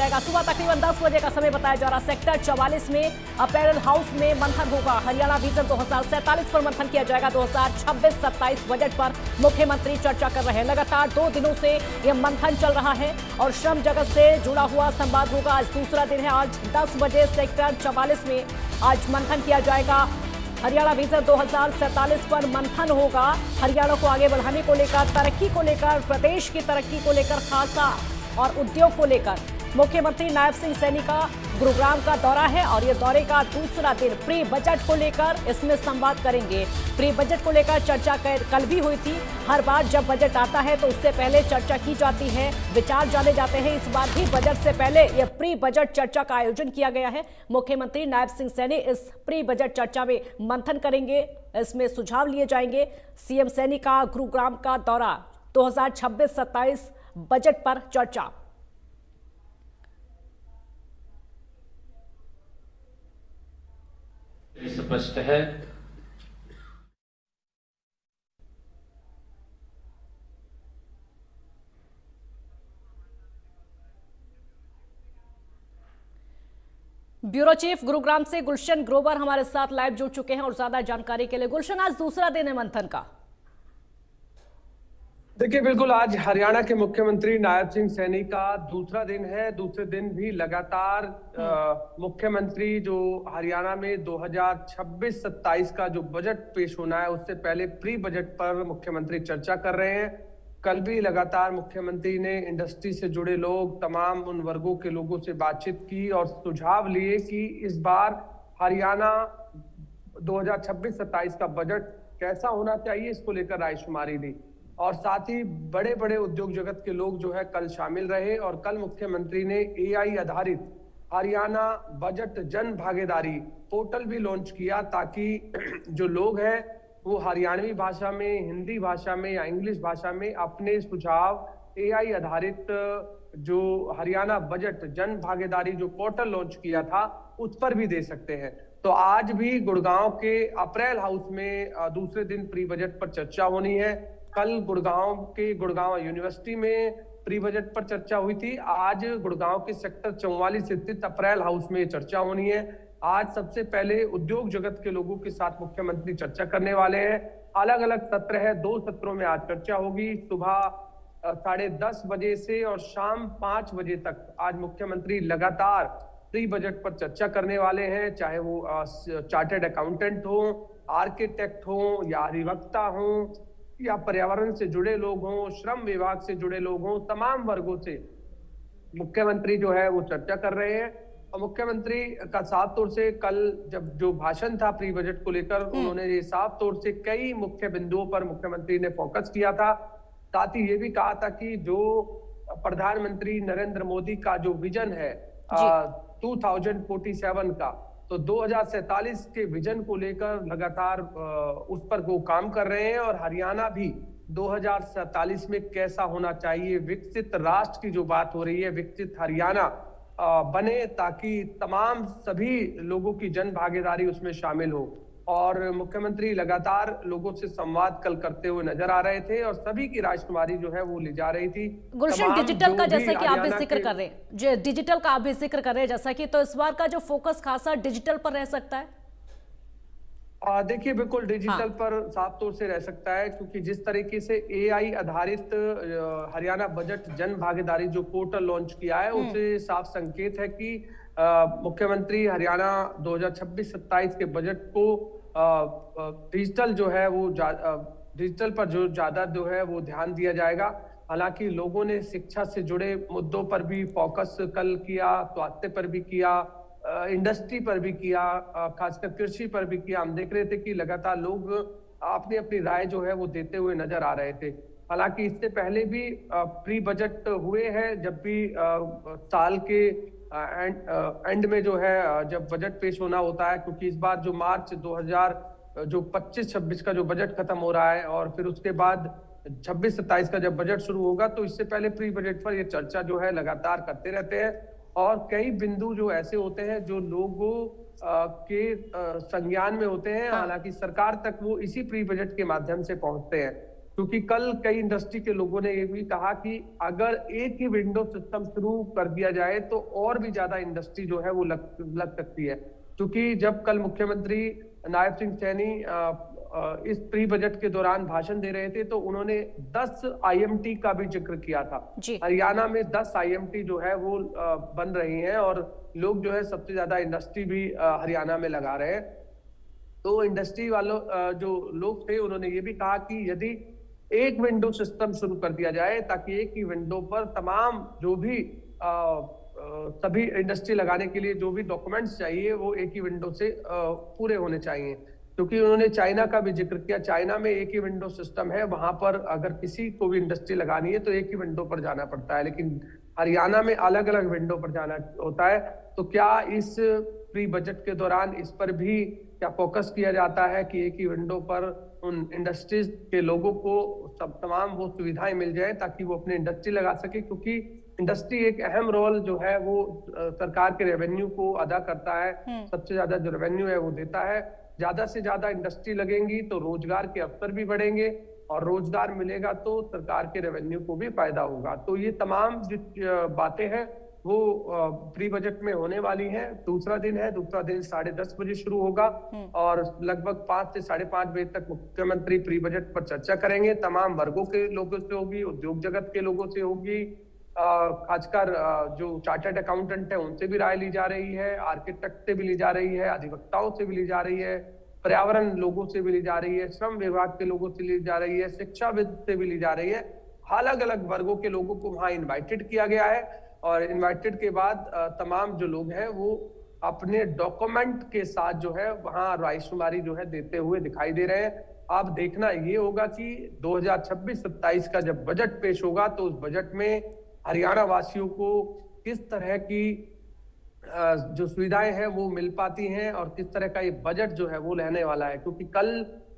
जाएगा। सुबह तकरीबन 10 बजे का समय बताया जा रहा। सेक्टर 44 में अपैरल हाउस में मंथन होगा। हरियाणा विजन 2047 पर मंथन किया जाएगा। 2026-27 बजट पर मुख्यमंत्री चर्चा कर रहे हैं। लगातार 2 दिनों से यह मंथन चल रहा है और श्रम जगत से जुड़ा हुआ संवाद होगा। आज दूसरा दिन है। आज 10 बजे सेक्टर 44 में आज मंथन किया जाएगा। हरियाणा विजन 2047 पर मंथन होगा। हरियाणा को आगे बढ़ाने को लेकर, तरक्की को लेकर, प्रदेश की तरक्की को लेकर, खासा और उद्योग को लेकर मुख्यमंत्री नायब सिंह सैनी का गुरुग्राम का दौरा है और ये दौरे का दूसरा दिन प्री बजट को लेकर इसमें संवाद करेंगे। प्री बजट को लेकर चर्चा कल भी हुई थी। हर बार जब बजट आता है तो उससे पहले चर्चा की जाती है, विचार जाने जाते हैं। इस बार भी बजट से पहले यह प्री बजट चर्चा का आयोजन किया गया है। मुख्यमंत्री नायब सिंह सैनी इस प्री बजट चर्चा में मंथन करेंगे, इसमें सुझाव लिए जाएंगे। सीएम सैनी का गुरुग्राम का दौरा, 2026-27 बजट पर चर्चा। स्पष्ट है। ब्यूरो चीफ गुरुग्राम से गुलशन ग्रोवर हमारे साथ लाइव जुड़ चुके हैं और ज्यादा जानकारी के लिए। गुलशन, आज दूसरा दिन है मंथन का। देखिए, बिल्कुल आज हरियाणा के मुख्यमंत्री नायब सिंह सैनी का दूसरा दिन है। दूसरे दिन भी लगातार मुख्यमंत्री जो हरियाणा में 2026-27 का जो बजट पेश होना है उससे पहले प्री बजट पर मुख्यमंत्री चर्चा कर रहे हैं। कल भी लगातार मुख्यमंत्री ने इंडस्ट्री से जुड़े लोग, तमाम उन वर्गों के लोगों से बातचीत की और सुझाव लिए कि इस बार हरियाणा 2026-27 का बजट कैसा होना चाहिए, इसको लेकर रायशुमारी ली। और साथ ही बड़े बड़े उद्योग जगत के लोग जो है कल शामिल रहे। और कल मुख्यमंत्री ने AI आधारित हरियाणा बजट जन भागीदारी पोर्टल भी लॉन्च किया, ताकि जो लोग हैं वो हरियाणवी भाषा में, हिंदी भाषा में या इंग्लिश भाषा में अपने सुझाव AI आधारित जो हरियाणा बजट जन भागीदारी जो पोर्टल लॉन्च किया था उस पर भी दे सकते हैं। तो आज भी गुड़गांव के अपैरल हाउस में दूसरे दिन प्री बजट पर चर्चा होनी है। कल गुड़गांव यूनिवर्सिटी में प्री बजट पर चर्चा हुई थी। आज गुड़गांव के सेक्टर 44 स्थित अपैरल हाउस में चर्चा होनी है। आज सबसे पहले उद्योग जगत के लोगों के साथ मुख्यमंत्री चर्चा करने वाले हैं। अलग अलग सत्र है, 2 सत्रों में आज चर्चा होगी। सुबह 10:30 बजे से और शाम 5 बजे तक आज मुख्यमंत्री लगातार प्री बजट पर चर्चा करने वाले हैं। चाहे वो चार्टर्ड अकाउंटेंट हो, आर्किटेक्ट हो या अधिवक्ता हो या पर्यावरण से जुड़े लोग हों, श्रम विभाग से जुड़े लोग हों, तमाम वर्गों से मुख्यमंत्री जो है वो चर्चा कर रहे हैं। और मुख्यमंत्री का साफ तौर से कल जब जो भाषण था प्री बजट को लेकर, उन्होंने ये साफ तौर से कई मुख्य बिंदुओं पर मुख्यमंत्री ने फोकस किया था। साथ ही ये भी कहा था कि जो प्रधानमंत्री नरेंद्र मोदी का जो विजन है 2047 का, तो 2047 के विजन को लेकर लगातार उस पर वो काम कर रहे हैं। और हरियाणा भी 2047 में कैसा होना चाहिए, विकसित राष्ट्र की जो बात हो रही है, विकसित हरियाणा बने, ताकि तमाम सभी लोगों की जन भागीदारी उसमें शामिल हो। और मुख्यमंत्री लगातार लोगों से संवाद कल करते हुए नजर आ रहे थे और सभी की राजकुमारी जो है वो ली जा रही थी। गुलशन, डिजिटल का जैसा कि आप भी जिक्र कर रहे हैं, जो डिजिटल का आप भी जिक्र कर रहे हैं जैसा कि, तो इस बार का जो फोकस खासा डिजिटल पर रह सकता है। देखिए, बिल्कुल डिजिटल पर साफ तौर से रह सकता है, क्योंकि जिस तरीके से AI आधारित हरियाणा बजट जन भागीदारी जो पोर्टल लॉन्च किया है, उससे साफ संकेत है कि मुख्यमंत्री हरियाणा 2026-27 के बजट को डिजिटल जो है वो डिजिटल पर जो ज्यादा जो है वो ध्यान दिया जाएगा। हालांकि लोगों ने शिक्षा से जुड़े मुद्दों पर भी फोकस कल किया, स्वास्थ्य पर भी किया, इंडस्ट्री पर भी किया, खासकर कृषि पर भी किया। हम देख रहे थे कि लगातार लोग अपनी अपनी राय जो है वो देते हुए नजर आ रहे थे। हालांकि इससे पहले भी प्री बजट हुए हैं, जब भी साल के एंड में जो है जब बजट पेश होना होता है, क्योंकि इस बार जो मार्च 2025-26 का जो बजट खत्म हो रहा है और फिर उसके बाद 26-27 का जब बजट शुरू होगा, तो इससे पहले प्री बजट पर ये चर्चा जो है लगातार करते रहते हैं। और कई बिंदु जो ऐसे होते हैं जो लोगों के संज्ञान में होते हैं, हालांकि सरकार तक वो इसी प्री बजट के माध्यम से पहुंचते हैं। क्योंकि कल कई इंडस्ट्री के लोगों ने ये भी कहा कि अगर एक ही विंडो सिस्टम शुरू कर दिया जाए तो और भी ज्यादा इंडस्ट्री जो है वो लग सकती है। क्योंकि जब कल मुख्यमंत्री नायब सिंह सैनी इस प्री बजट के दौरान भाषण दे रहे थे तो उन्होंने 10 आईएमटी का भी जिक्र किया था। हरियाणा में 10 आईएमटी जो है वो बन रही हैं और लोग जो है सबसे ज्यादा इंडस्ट्री भी हरियाणा में लगा रहे हैं। तो इंडस्ट्री वालों जो लोग थे उन्होंने ये भी कहा कि यदि एक विंडो सिस्टम शुरू कर दिया जाए ताकि एक ही विंडो पर तमाम जो भी सभी इंडस्ट्री लगाने के लिए जो भी डॉक्यूमेंट्स चाहिए वो एक ही विंडो से पूरे होने चाहिए। क्योंकि उन्होंने चाइना का भी जिक्र किया, चाइना में एक ही विंडो सिस्टम है, वहां पर अगर किसी को भी इंडस्ट्री लगानी है तो एक ही विंडो पर जाना पड़ता है, लेकिन हरियाणा में अलग अलग विंडो पर जाना होता है। तो क्या इस प्री बजट के दौरान इस पर भी क्या फोकस किया जाता है कि एक ही विंडो पर उन इंडस्ट्रीज के लोगों को तमाम वो सुविधाएं मिल जाए ताकि वो अपनी इंडस्ट्री लगा सके? क्योंकि इंडस्ट्री एक अहम रोल जो है वो सरकार के रेवेन्यू को अदा करता है, सबसे ज्यादा जो रेवेन्यू है वो देता है। ज्यादा से ज्यादा इंडस्ट्री लगेंगी तो रोजगार के अवसर भी बढ़ेंगे और रोजगार मिलेगा तो सरकार के रेवेन्यू को भी फायदा होगा। तो ये तमाम जो बातें हैं वो प्री बजट में होने वाली हैं। दूसरा दिन 10:30 बजे शुरू होगा और लगभग 5 से 5:30 बजे तक मुख्यमंत्री प्री बजट पर चर्चा करेंगे। तमाम वर्गों के लोगों से होगी, उद्योग जगत के लोगों से होगी, खासकर जो चार्टर्ड अकाउंटेंट है उनसे भी राय ली जा रही है, आर्किटेक्ट से भी ली जा रही है, अधिवक्ताओं से भी ली जा रही है, पर्यावरण लोगों से भी ली जा रही है, श्रम विभाग के लोगों से ली जा रही है, शिक्षाविद से भी ली जा रही है। अलग अलग वर्गों के लोगों को वहां इन्वाइटेड किया गया है और इन्वाइटेड के बाद तमाम जो लोग हैं वो अपने डॉक्यूमेंट के साथ जो है वहां रायशुमारी जो है देते हुए दिखाई दे रहे हैं। आप देखना ये होगा कि 2026-27 का जब बजट पेश होगा तो उस बजट में हरियाणा वासियों को किस तरह की जो सुविधाएं हैं वो मिल पाती हैं और किस तरह का ये बजट जो है वो रहने वाला है। क्योंकि कल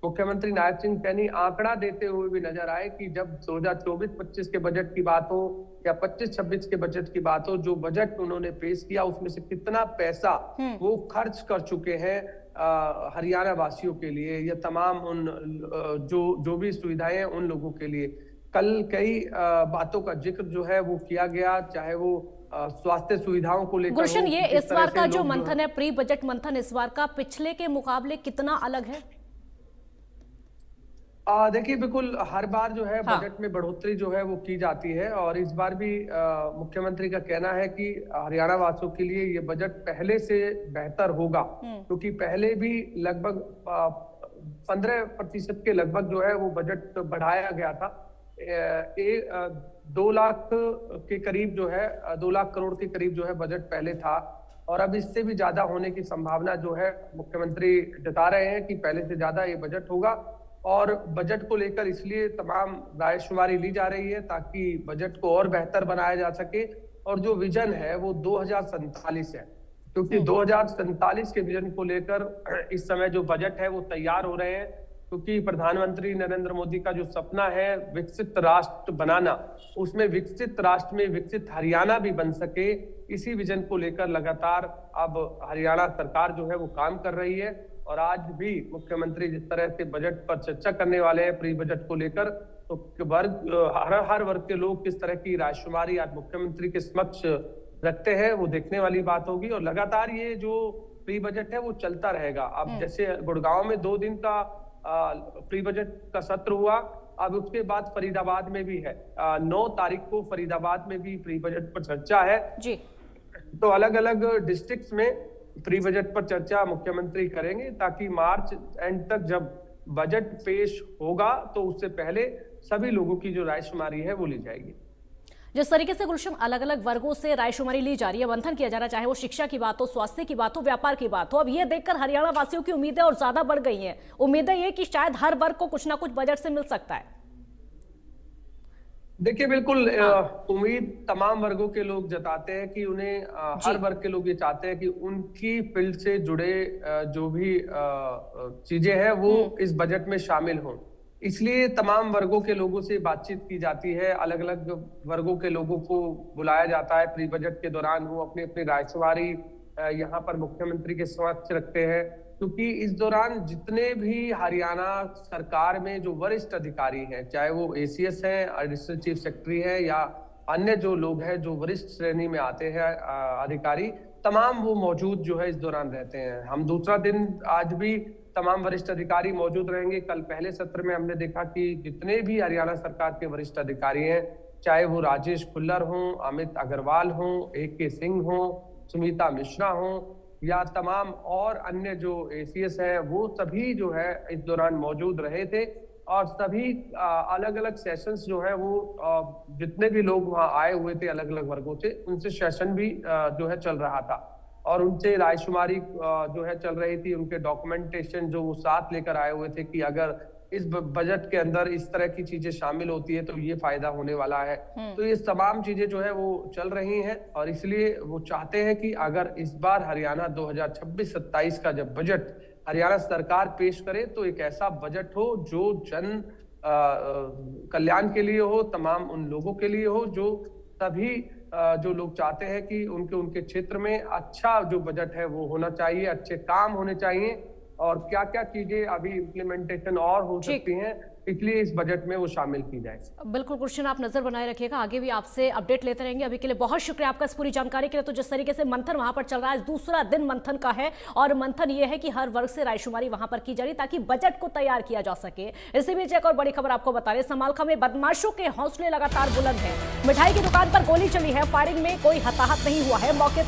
मुख्यमंत्री नायब सिंह सैनी आंकड़ा देते हुए भी नजर आए कि जब 2024-25 के बजट की बात हो या 25-26 के बजट की बात हो, जो बजट उन्होंने पेश किया उसमें से कितना पैसा वो खर्च कर चुके हैं हरियाणा वासियों के लिए या तमाम उन जो भी सुविधाएं हैं उन लोगों के लिए। कल कई बातों का जिक्र जो है वो किया गया, चाहे वो स्वास्थ्य सुविधाओं को लेकर। गुलशन, ये इस बार का जो मंथन है, प्री बजट मंथन इस बार का पिछले के मुकाबले कितना अलग है? देखिए बिल्कुल हर बार जो है बजट में बढ़ोतरी जो है वो की जाती है और इस बार भी मुख्यमंत्री का कहना है कि हरियाणा वासियों के लिए ये बजट पहले से बेहतर होगा। क्योंकि पहले भी लगभग 15% के लगभग जो है वो बजट बढ़ाया गया था। 2 लाख के करीब जो है 2 लाख करोड़ के करीब जो है बजट पहले था और अब इससे भी ज्यादा होने की संभावना जो है मुख्यमंत्री जता रहे हैं कि पहले से ज्यादा ये बजट होगा। और बजट को लेकर इसलिए तमाम रायशुमारी ली जा रही है ताकि बजट को और बेहतर बनाया जा सके और जो विजन है वो 2047 है। क्योंकि 2047 के विजन को लेकर इस समय जो बजट है वो तैयार हो रहे हैं। क्योंकि प्रधानमंत्री नरेंद्र मोदी का जो सपना है विकसित राष्ट्र बनाना, उसमें विकसित राष्ट्र में विकसित हरियाणा भी बन सके, इसी विजन को लेकर लगातार अब हरियाणा सरकार जो है वो काम कर रही है। और आज भी मुख्यमंत्री जिस तरह से बजट पर चर्चा करने वाले हैं प्री बजट को लेकर, तो हर वर्ग के लोग किस तरह की रायशुमारी आज मुख्यमंत्री के समक्ष रखते हैं वो देखने वाली बात होगी। और लगातार ये जो प्री बजट है वो चलता रहेगा। अब जैसे गुड़गांव में 2 दिन का प्री बजट का सत्र हुआ, अब उसके बाद फरीदाबाद में भी है। 9 तारीख को फरीदाबाद में भी प्री बजट पर चर्चा है जी। तो अलग अलग डिस्ट्रिक्ट्स में प्री बजट पर चर्चा मुख्यमंत्री करेंगे ताकि मार्च एंड तक जब बजट पेश होगा तो उससे पहले सभी लोगों की जो रायशुमारी है वो ली जाएगी। जिस तरीके से गुलशन अलग अलग वर्गों से रायशुमारी ली जा रही है, मंथन किया जा रहा है, चाहे वो शिक्षा की बात हो, स्वास्थ्य की बात हो, व्यापार की बात हो, अब ये देखकर हरियाणा वासियों की उम्मीदें और ज्यादा बढ़ गई हैं। उम्मीदें ये कि शायद हर वर्ग को कुछ ना कुछ बजट से मिल सकता है। देखिए बिल्कुल उम्मीद तमाम वर्गों के लोग जताते हैं कि उन्हें हर वर्ग के लोग ये चाहते हैं कि उनकी फील्ड से जुड़े जो भी चीजें हैं वो इस बजट में शामिल हों। इसलिए तमाम वर्गों के लोगों से बातचीत की जाती है, अलग अलग वर्गों के लोगों को बुलाया जाता है प्री बजट के दौरान, वो अपनी अपनी रायशुमारी यहाँ पर मुख्यमंत्री के समक्ष रखते हैं, क्योंकि इस दौरान जितने भी हरियाणा सरकार में जो वरिष्ठ अधिकारी हैं, चाहे वो एसीएस हैं, एडिशनल चीफ सेक्रेटरी है, या अन्य जो लोग हैं जो वरिष्ठ श्रेणी में आते हैं अधिकारी, तमाम वो मौजूद जो है इस दौरान रहते हैं। हम दूसरा दिन आज भी तमाम वरिष्ठ अधिकारी मौजूद रहेंगे। कल पहले सत्र में हमने देखा कि जितने भी हरियाणा सरकार के वरिष्ठ अधिकारी हैं, चाहे वो राजेश खुल्लर हों, अमित अग्रवाल हों, AK सिंह हों, सुमिता मिश्रा हों, या तमाम और अन्य जो एसीएस हैं, वो सभी जो है इस दौरान मौजूद रहे थे। और सभी अलग अलग सेशंस जो है वो जितने भी लोग वहाँ आए हुए थे अलग अलग वर्गों से, उनसे सेशन भी जो है चल रहा था और उनसे रायशुमारी जो है चल रही थी। उनके डॉक्यूमेंटेशन जो वो साथ लेकर आए हुए थे कि अगर इस बजट के अंदर इस तरह की चीजें शामिल होती है तो ये फायदा होने वाला है। तो ये तमाम चीजें जो है वो चल रही हैं और इसलिए वो चाहते हैं कि अगर इस बार हरियाणा 2026-27 का जब बजट हरियाणा सरकार पेश करे तो एक ऐसा बजट हो जो जन कल्याण के लिए हो, तमाम उन लोगों के लिए हो जो सभी जो लोग चाहते हैं कि उनके क्षेत्र में अच्छा जो बजट है वो होना चाहिए, अच्छे काम होने चाहिए और क्या क्या चीजें अभी इम्प्लीमेंटेशन और हो सकती हैं, इसलिए इस बजट में वो शामिल की जाए। बिल्कुल गुलशन, आप नजर बनाए रखिएगा, आगे भी आपसे अपडेट लेते रहेंगे। अभी के लिए बहुत शुक्रिया आपका इस पूरी जानकारी के लिए। तो जिस तरीके से मंथन वहां पर चल रहा है, दूसरा दिन मंथन का है और मंथन ये है कि हर वर्ग से रायशुमारी वहां पर की जा रही ताकि बजट को तैयार किया जा सके। इसी बीच एक और बड़ी खबर आपको बता रहे, समालखा में बदमाशों के हौसले लगातार बुलंद है। मिठाई की दुकान पर गोली चली है, फायरिंग में कोई हताहत नहीं हुआ है। मौके